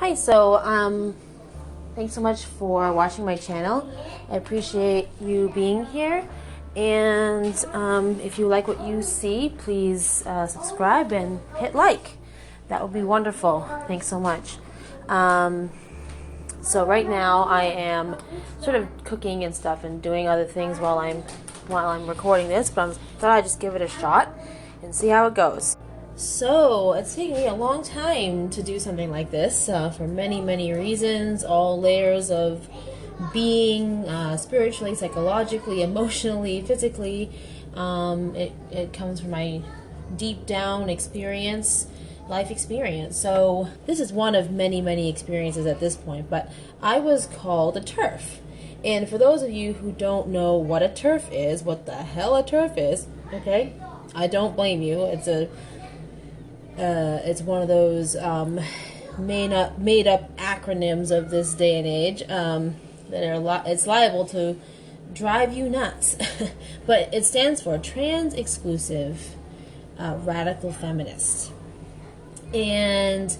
Hi, so thanks so much for watching my channel. I appreciate you being here, and if you like what you see, please subscribe and hit like. That would be wonderful. Thanks so much. So right now I am sort of cooking and stuff and doing other things while I'm recording this, but I thought I'd just give it a shot and see how it goes. So it's taken me a long time to do something like this for many reasons, all layers of being, spiritually, psychologically, emotionally, physically. It comes from my deep down experience, life experience. So this is one of many experiences at this point, but I was called a TERF. And for those of you who don't know what a TERF is, what the hell a TERF is, okay, I don't blame you. It's one of those made up acronyms of this day and age that are it's liable to drive you nuts. But it stands for Trans Exclusive Radical Feminist. And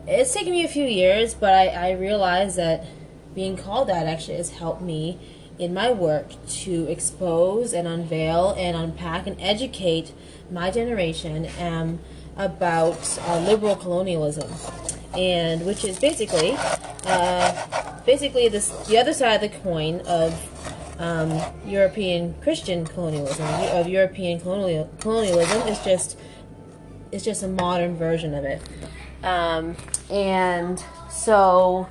it's taken me a few years, but I realized that being called that actually has helped me in my work to expose and unveil and unpack and educate my generation about liberal colonialism, and which is basically the other side of the coin of European Christian colonialism. Of European colonialism is just a modern version of it, and so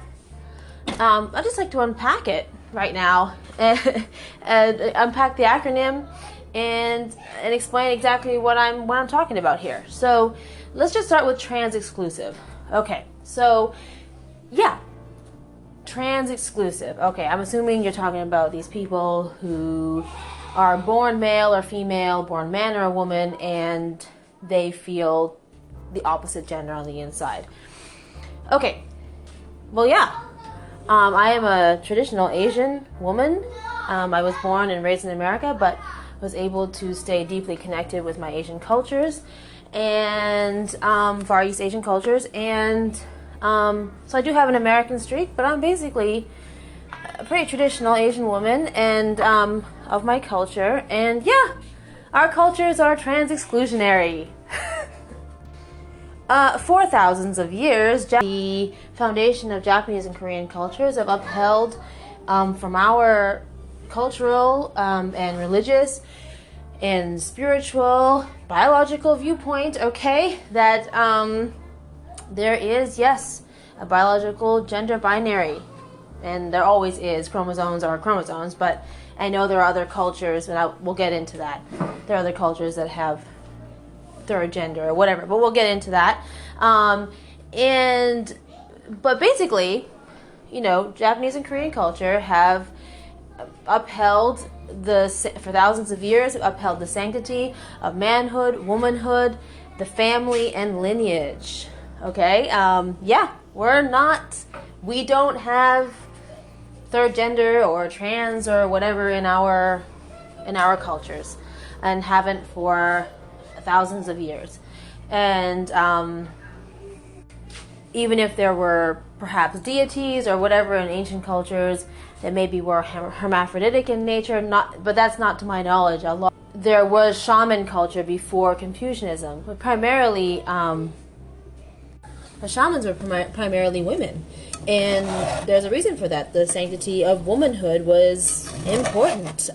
I'd just like to unpack it right now and unpack the acronym and explain exactly what I'm talking about here. So let's just start with trans exclusive. Okay, so yeah, trans exclusive. Okay, I'm assuming you're talking about these people who are born male or female, born man or a woman, and they feel the opposite gender on the inside. Okay, well, yeah. I am a traditional Asian woman. I was born and raised in America, but was able to stay deeply connected with my Asian cultures and Far East Asian cultures. And so I do have an American streak, but I'm basically a pretty traditional Asian woman and of my culture. And yeah, our cultures are trans-exclusionary. For thousands of years, the foundation of Japanese and Korean cultures have upheld from our cultural and religious and spiritual, biological viewpoint, okay, that there is, yes, a biological gender binary. And there always is. Chromosomes are chromosomes, but I know there are other cultures, and we'll get into that. There are other cultures that have third gender or whatever, but we'll get into that. But basically, you know, Japanese and Korean culture have upheld for thousands of years, upheld the sanctity of manhood, womanhood, the family, and lineage. Okay, yeah, we don't have third gender or trans or whatever in our cultures, and haven't for thousands of years. And even if there were perhaps deities or whatever in ancient cultures that maybe were hermaphroditic in nature, but that's not to my knowledge. There was shaman culture before Confucianism, but primarily the shamans were primarily women, and there's a reason for that. The sanctity of womanhood was important.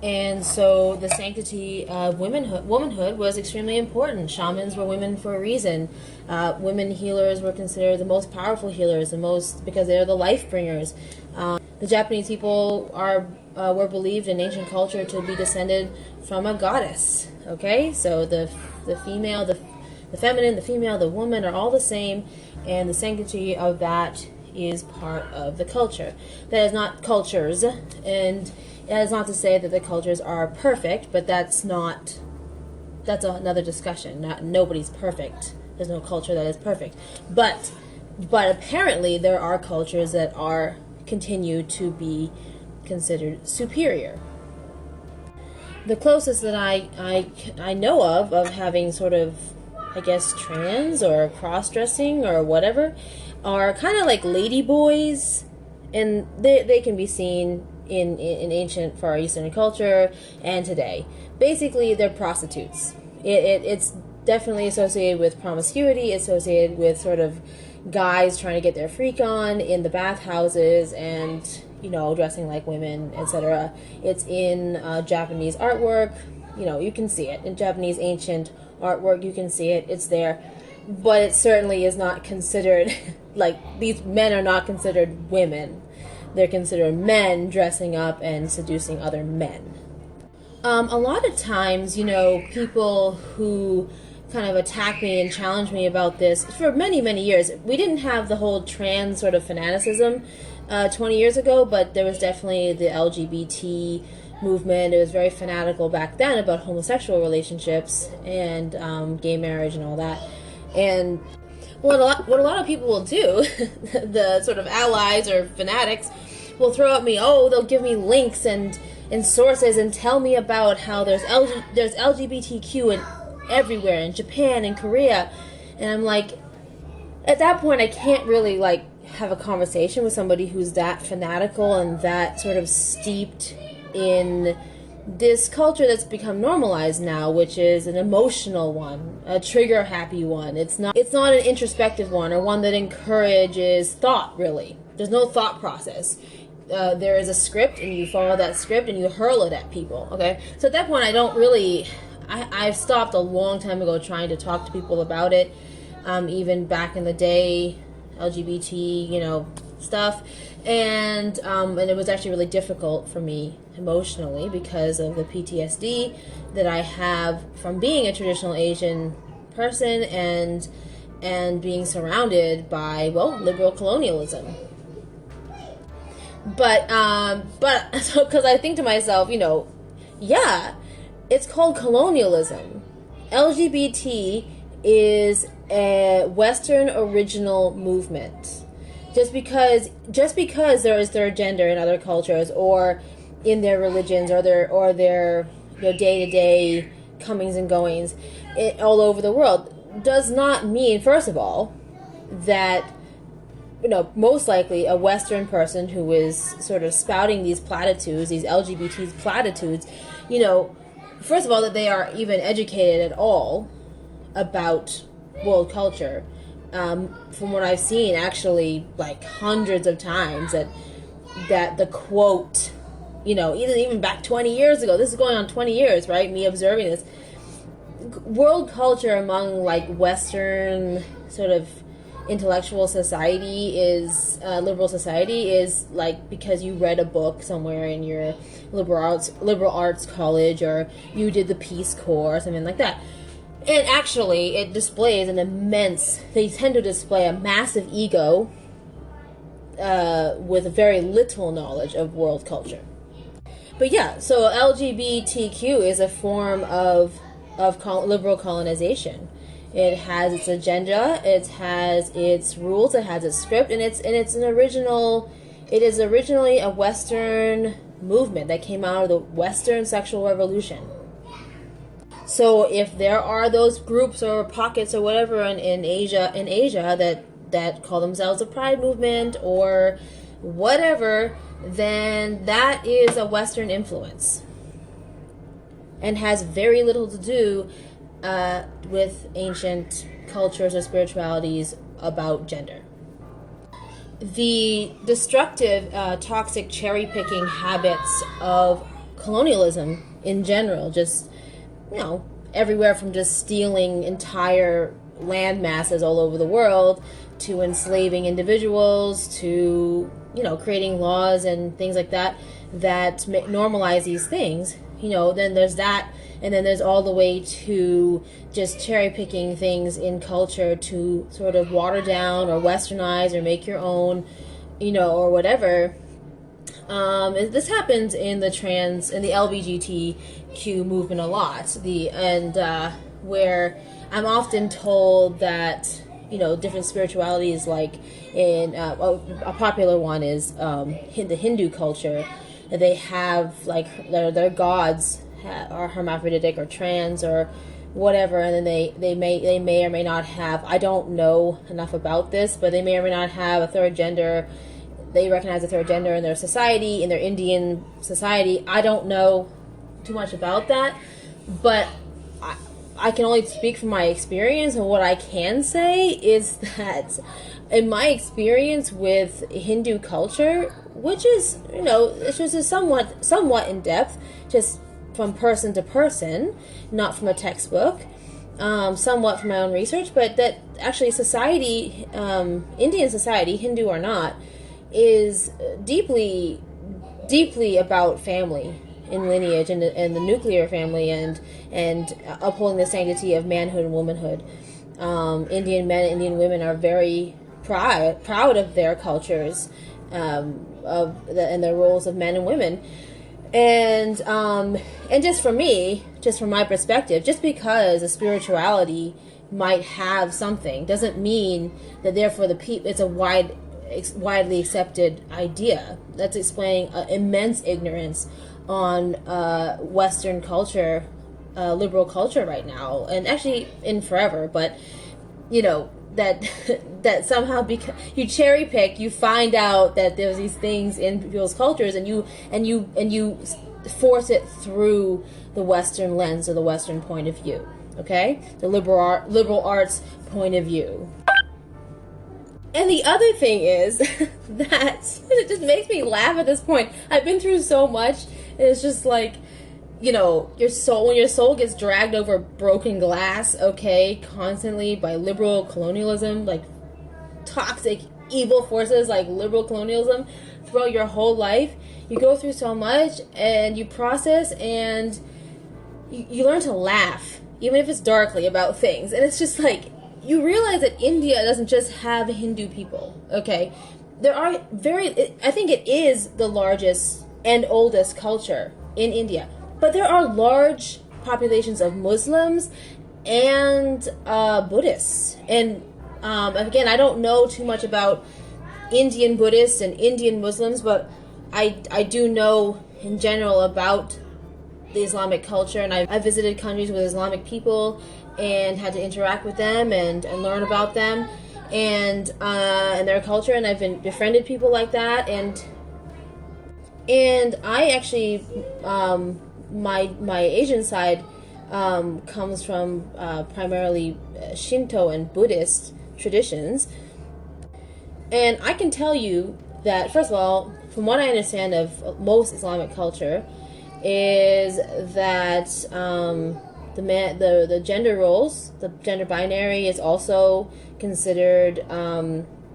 And so the sanctity of womanhood was extremely important. Shamans were women for a reason. Women healers were considered the most powerful healers, because they're the life bringers. The Japanese people were believed in ancient culture to be descended from a goddess. Okay, so the female, the feminine, the female, the woman are all the same, and the sanctity of that is part of the culture. That is not cultures, and that is not to say that the cultures are perfect, but that's another discussion. Nobody's perfect. There's no culture that is perfect. But apparently there are cultures that continue to be considered superior. The closest that I know of having sort of I guess, trans or cross-dressing or whatever, are kind of like ladyboys, and they can be seen in ancient Far Eastern culture and today. Basically, they're prostitutes. It's definitely associated with promiscuity, associated with sort of guys trying to get their freak on in the bathhouses and, dressing like women, etc. It's in Japanese artwork. You can see it. In Japanese ancient artwork, you can see it. It's there. But it certainly is not considered, these men are not considered women. They're considered men dressing up and seducing other men. A lot of times, people who kind of attack me and challenge me about this, for many, many years, we didn't have the whole trans sort of fanaticism 20 years ago, but there was definitely the LGBT movement. It was very fanatical back then about homosexual relationships and gay marriage and all that. And what a lot of people will do, the sort of allies or fanatics, will throw at me, they'll give me links and sources and tell me about how there's LGBTQ everywhere, in Japan and Korea. And I'm like, at that point, I can't really, have a conversation with somebody who's that fanatical and that sort of steeped in this culture that's become normalized now, which is an emotional one, a trigger-happy one. It's not an introspective one, or one that encourages thought, really. There's no thought process. There is a script, and you follow that script, and you hurl it at people, okay? So at that point, I've stopped a long time ago trying to talk to people about it, even back in the day, LGBT, stuff. And it was actually really difficult for me emotionally because of the PTSD that I have from being a traditional Asian person and being surrounded by, liberal colonialism. But so, because I think to myself, yeah, it's called colonialism. LGBT is a Western original movement. Just because there is third gender in other cultures or in their religions or their day-to-day comings and goings all over the world does not mean, first of all, that most likely a Western person who is sort of spouting these platitudes, these LGBT platitudes, first of all, that they are even educated at all about world culture. From what I've seen, actually, hundreds of times, that the quote, even back 20 years ago, this is going on 20 years, right? Me observing this. World culture among, Western sort of intellectual society is, liberal society is, because you read a book somewhere in your liberal arts college, or you did the Peace Corps, or something like that. And actually, it displays they tend to display a massive ego with very little knowledge of world culture. But yeah, so LGBTQ is a form of liberal colonization. It has its agenda, it has its rules, it has its script, and it is originally a Western movement that came out of the Western sexual revolution. So if there are those groups or pockets or whatever in Asia that call themselves a pride movement or whatever, then that is a Western influence and has very little to do with ancient cultures or spiritualities about gender. The destructive, toxic cherry-picking habits of colonialism in general, just everywhere from just stealing entire land masses all over the world to enslaving individuals to, creating laws and things like that normalize these things. Then there's that, and then there's all the way to just cherry-picking things in culture to sort of water down or westernize or make your own, or whatever. This happens in the LGBTQ movement a lot. Where I'm often told that different spiritualities, in a popular one is the Hindu culture. They have their gods are hermaphroditic or trans or whatever, and then they may or may not have, I don't know enough about this, but they may or may not have a third gender. They recognize a third gender in their society, in their Indian society. I don't know too much about that, but I can only speak from my experience, and what I can say is that in my experience with Hindu culture, which is, it's just somewhat in depth, just from person to person, not from a textbook, somewhat from my own research, but that actually society, Indian society, Hindu or not, is deeply, deeply about family in lineage and the nuclear family and upholding the sanctity of manhood and womanhood. Indian men and Indian women are very proud of their cultures, and their roles of men and women. And just for me, just from my perspective, just because a spirituality might have something doesn't mean that therefore it's a widely accepted idea. That's explaining immense ignorance on Western culture, liberal culture right now, and actually in forever. But that somehow because you cherry pick, you find out that there's these things in people's cultures, and you force it through the Western lens or the Western point of view. Okay, the liberal arts point of view. And the other thing is that it just makes me laugh at this point. I've been through so much. It's just like, your soul, when your soul gets dragged over broken glass, okay, constantly by liberal colonialism, like toxic, evil forces like liberal colonialism throughout your whole life, you go through so much and you process and you learn to laugh, even if it's darkly, about things. And it's just like, you realize that India doesn't just have Hindu people, okay? There are I think it is the largest and oldest culture in India. But there are large populations of Muslims and Buddhists. And again, I don't know too much about Indian Buddhists and Indian Muslims, but I do know in general about the Islamic culture. And I visited countries with Islamic people and had to interact with them and learn about them and their culture. And I've befriended people like that. And I actually, my Asian side comes from primarily Shinto and Buddhist traditions. And I can tell you that, first of all, from what I understand of most Islamic culture, is that the gender roles, the gender binary, is also considered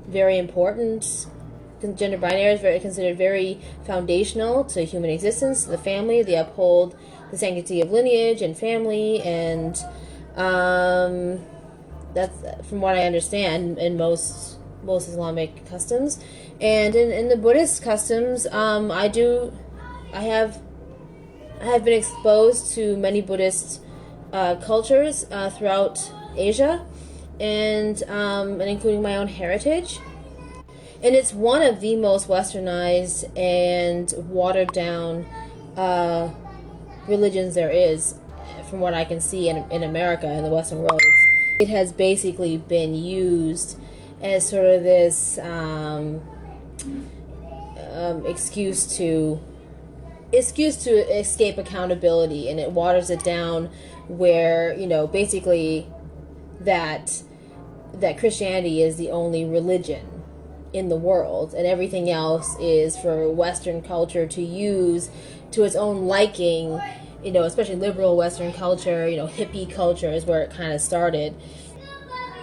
very important. Gender binary is considered very foundational to human existence, to the family. They uphold the sanctity of lineage and family, and that's from what I understand in most Islamic customs. And in the Buddhist customs, I have been exposed to many Buddhist cultures throughout Asia, and including my own heritage. And it's one of the most westernized and watered down religions there is, from what I can see in America, in the Western world. It has basically been used as sort of this excuse to escape accountability, and it waters it down where, basically that Christianity is the only religion in the world, and everything else is for Western culture to use to its own liking, especially liberal Western culture, hippie culture is where it kind of started.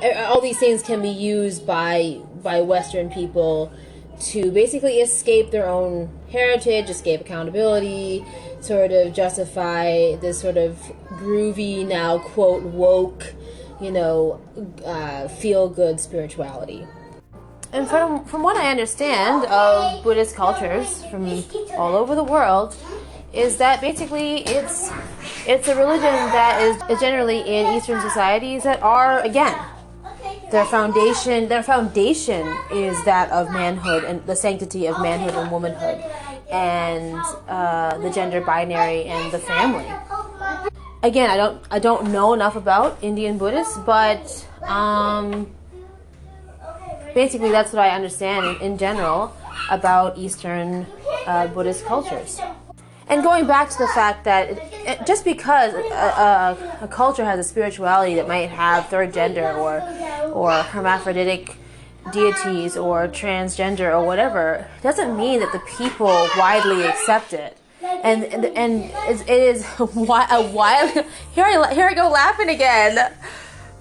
All these things can be used by Western people to basically escape their own heritage, escape accountability, sort of justify this sort of groovy, now quote woke, feel good spirituality. And from what I understand of Buddhist cultures from all over the world, is that basically it's a religion that is generally in Eastern societies that are, again, their foundation is that of manhood and the sanctity of manhood and womanhood, and the gender binary and the family. Again, I don't know enough about Indian Buddhists, but basically that's what I understand in general about Eastern Buddhist cultures. And going back to the fact that just because a culture has a spirituality that might have third gender or hermaphroditic deities or transgender or whatever, doesn't mean that the people widely accept it. And it is a wild. Here I go laughing again.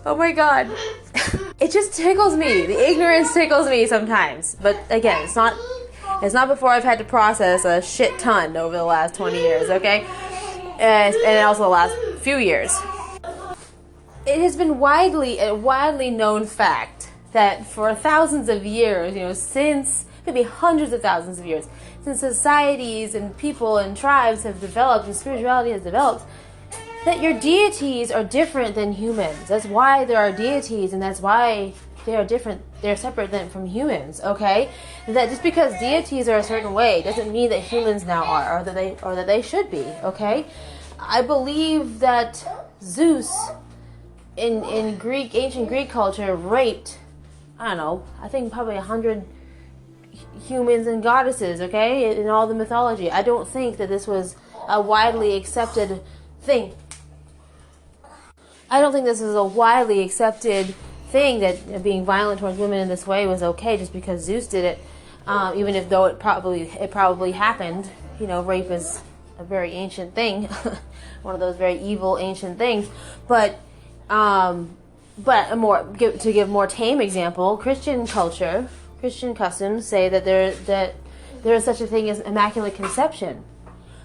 Oh my god. It just tickles me. The ignorance tickles me sometimes. But again, it's not before I've had to process a shit ton over the last 20 years, okay? And also the last few years. It has been a widely known fact that for thousands of years, since maybe hundreds of thousands of years, since societies and people and tribes have developed and spirituality has developed, that your deities are different than humans. That's why there are deities, and that's why they are different. They're separate from humans. Okay, that just because deities are a certain way doesn't mean that humans now are, or that they should be. Okay, I believe that Zeus in ancient Greek culture raped, I think probably 100 humans and goddesses, okay, in all the mythology. I don't think that this was a widely accepted thing. I don't think this is a widely accepted thing that being violent towards women in this way was okay just because Zeus did it, even if though it probably happened. Rape is a very ancient thing, one of those very evil ancient things. But to give more tame example, Christian culture, Christian customs say that there is such a thing as immaculate conception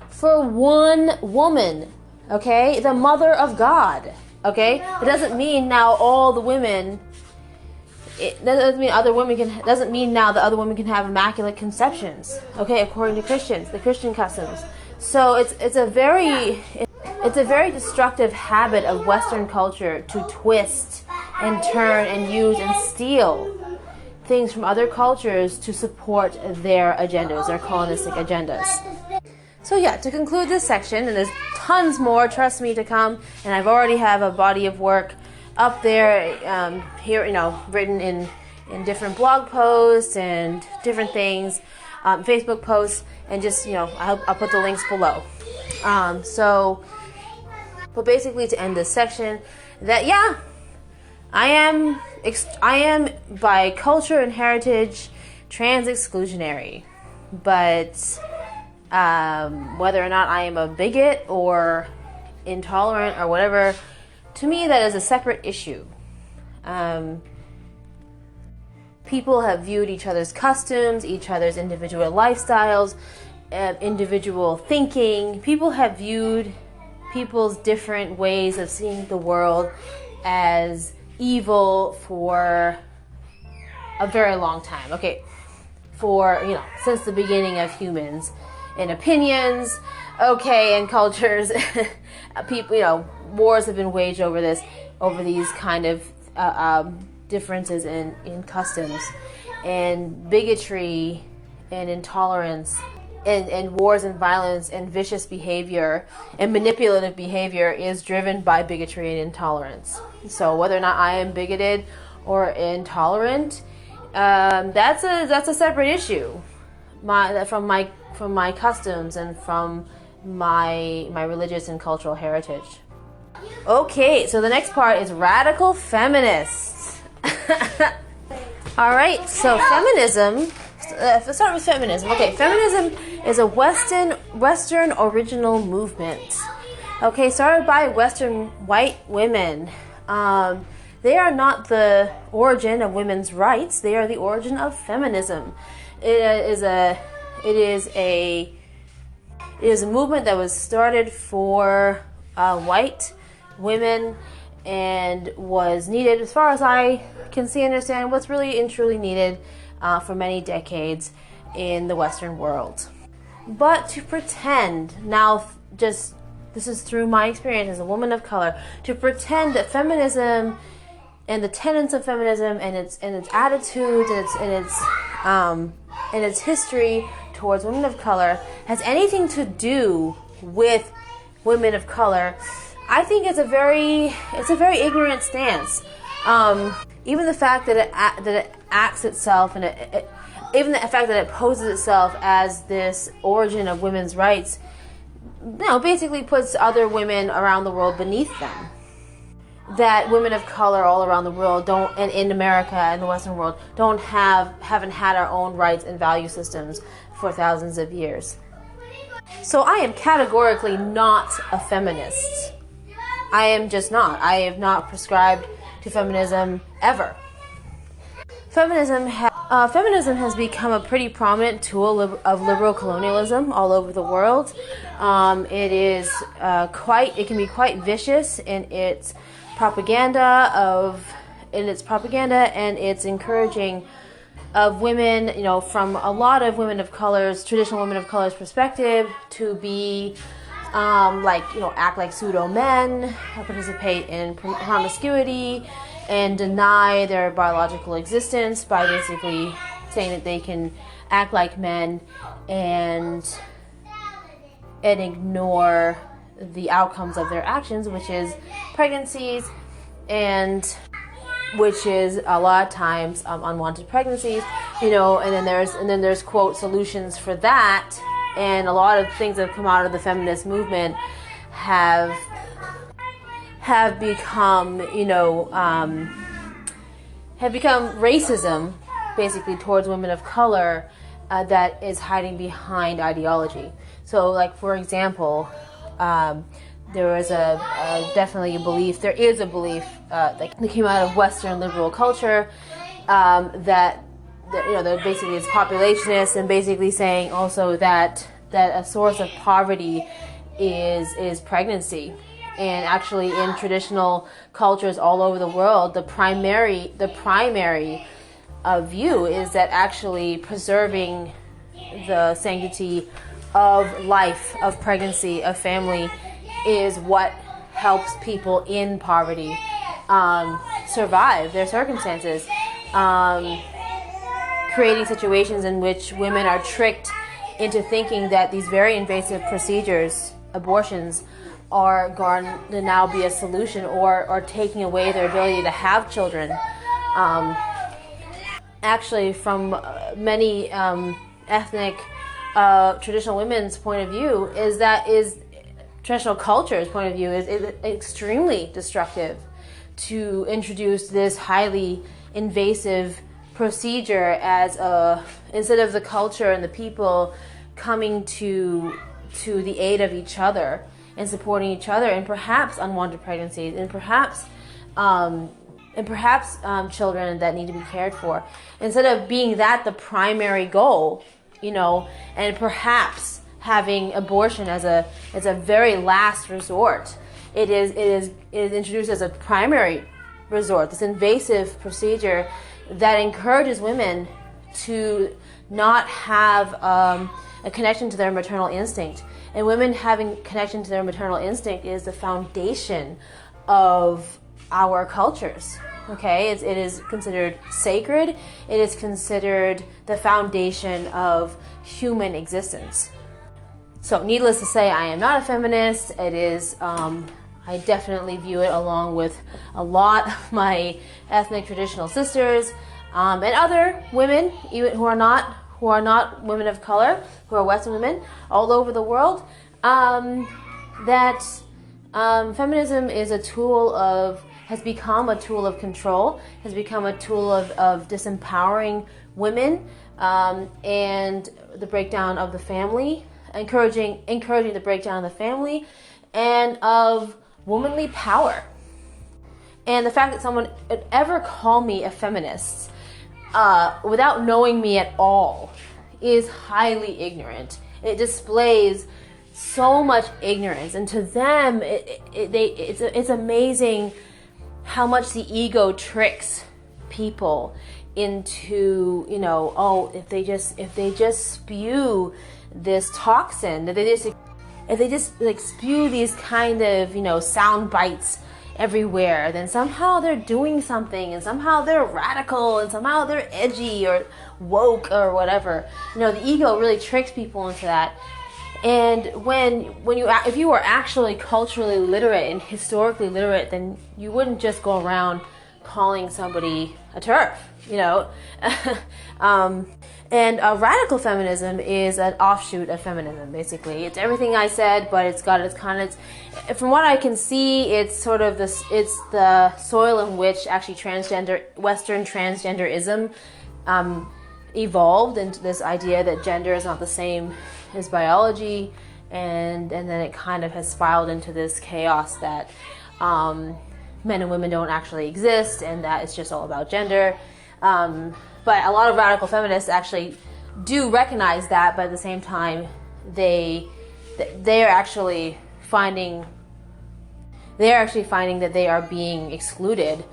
for one woman, okay, the mother of God, okay. It doesn't mean now all the women. It doesn't mean other women can. Doesn't mean now that other women can have immaculate conceptions, okay, according to Christians, the Christian customs. So it's a very destructive habit of Western culture to twist and turn and use and steal things from other cultures to support their agendas, their colonistic agendas. So yeah, to conclude this section, and there's tons more, trust me, to come, and I've already have a body of work up there, here, written in different blog posts and different things, Facebook posts, and just, I'll put the links below. But basically to end this section, that yeah, I am by culture and heritage trans exclusionary, but whether or not I am a bigot or intolerant or whatever, to me that is a separate issue. People have viewed each other's customs, each other's individual lifestyles, individual thinking. People have viewed people's different ways of seeing the world as evil for a very long time. Okay, since the beginning of humans, in opinions, okay, and cultures, people, wars have been waged over these kind of differences in customs, and bigotry and intolerance and wars and violence and vicious behavior and manipulative behavior is driven by bigotry and intolerance. So whether or not I am bigoted or intolerant, that's a separate issue. From my customs and from my religious and cultural heritage. Okay, so the next part is radical feminists. All right, so feminism. Let's start with feminism. Okay, feminism is a Western original movement. Okay, started by Western white women. They are not the origin of women's rights. They are the origin of feminism. It is a movement that was started for white women and was needed, as far as I can see and understand, what's really and truly needed for many decades in the Western world. But to pretend, now just this is through my experience as a woman of color, to pretend that feminism and the tenets of feminism and its attitudes and its history towards women of color has anything to do with women of color I think it's a very ignorant stance. Even the fact that it acts itself, and even the fact that it poses itself as this origin of women's rights, basically puts other women around the world beneath them. That women of color all around the world don't, and in America and the Western world, haven't had our own rights and value systems for thousands of years. So I am categorically not a feminist. I am just not. I have not prescribed to feminism ever. Feminism has become a pretty prominent tool of liberal colonialism all over the world. It can be quite vicious in its propaganda and its encouraging of women, from a lot of traditional women of color's perspective, to be act like pseudo men, participate in promiscuity, and deny their biological existence by basically saying that they can act like men and ignore the outcomes of their actions, which is pregnancies, and which is a lot of times unwanted pregnancies, and then there's quote solutions for that, and a lot of things that have come out of the feminist movement have become racism, basically, towards women of color that is hiding behind ideology. So, like, for example, there is definitely a belief. There is a belief that came out of Western liberal culture that basically is populationist, and basically saying also that a source of poverty is pregnancy. And actually, in traditional cultures all over the world, the primary view is that actually preserving the sanctity of life, of pregnancy, of family, is what helps people in poverty survive their circumstances, creating situations in which women are tricked into thinking that these very invasive procedures, abortions, are going to now be a solution, or taking away their ability to have children. Actually, from many ethnic traditional women's point of view, traditional culture's point of view, is extremely destructive to introduce this highly invasive procedure as instead of the culture and the people coming to the aid of each other and supporting each other, and perhaps unwanted pregnancies, and perhaps children that need to be cared for, instead of being that the primary goal, and perhaps having abortion as a very last resort. It is introduced as a primary resort, this invasive procedure that encourages women to not have a connection to their maternal instinct. And women having connection to their maternal instinct is the foundation of our cultures. Okay, it is considered sacred. It is considered the foundation of human existence. So, needless to say, I am not a feminist. It is, I definitely view it along with a lot of my ethnic traditional sisters and other women, even who are not women of color, who are Western women all over the world, that feminism is has become a tool of control, has become a tool of disempowering women, and the breakdown of the family, encouraging the breakdown of the family, and of womanly power. And the fact that someone would ever call me a feminist without knowing me at all is highly ignorant. It displays so much ignorance, and to them, it's amazing how much the ego tricks people into, if they just spew this toxin, if they just like spew these kind of sound bites everywhere, then somehow they're doing something, and somehow they're radical, and somehow they're edgy or woke or whatever. The ego really tricks people into that. And if you were actually culturally literate and historically literate, then you wouldn't just go around calling somebody a TERF, you know. And radical feminism is an offshoot of feminism, basically. It's everything I said, but it's got its kind of, from what I can see, it's sort of this, it's the soil in which actually Western transgenderism evolved into this idea that gender is not the same as biology, and then it kind of has spiraled into this chaos that men and women don't actually exist, and that it's just all about gender. But a lot of radical feminists actually do recognize that, but at the same time, they are actually finding that they are being excluded,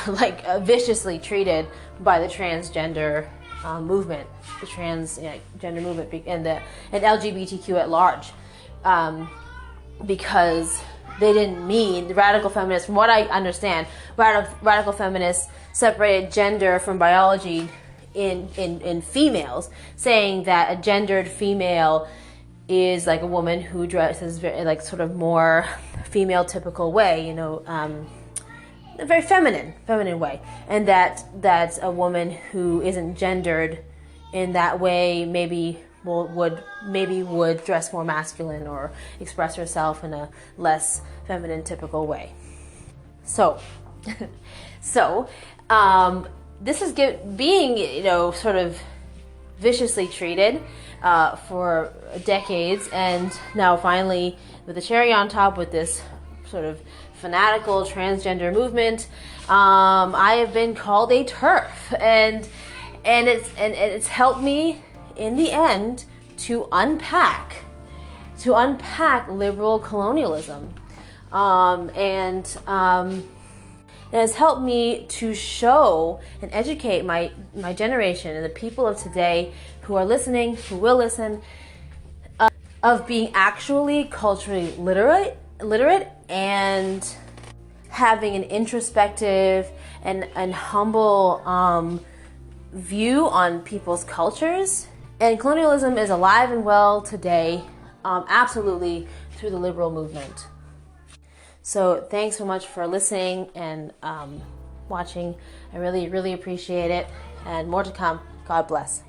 like viciously treated by the transgender movement, the transgender movement, and LGBTQ at large, because they didn't mean, the radical feminists, from what I understand, radical feminists separated gender from biology in females, saying that a gendered female is like a woman who dresses very, like, sort of more female typical way, you know, a very feminine way, and that a woman who isn't gendered in that way maybe would dress more masculine or express herself in a less feminine typical way. So this is being, you know, sort of viciously treated for decades, and now finally, with the cherry on top, with this sort of fanatical transgender movement, I have been called a TERF, and it's helped me in the end to unpack liberal colonialism, and it has helped me to show and educate my generation and the people of today who are listening, who will listen, of being actually culturally literate and having an introspective and humble view on people's cultures. And colonialism is alive and well today, absolutely, through the liberal movement. So thanks so much for listening and watching. I really, really appreciate it. And more to come. God bless.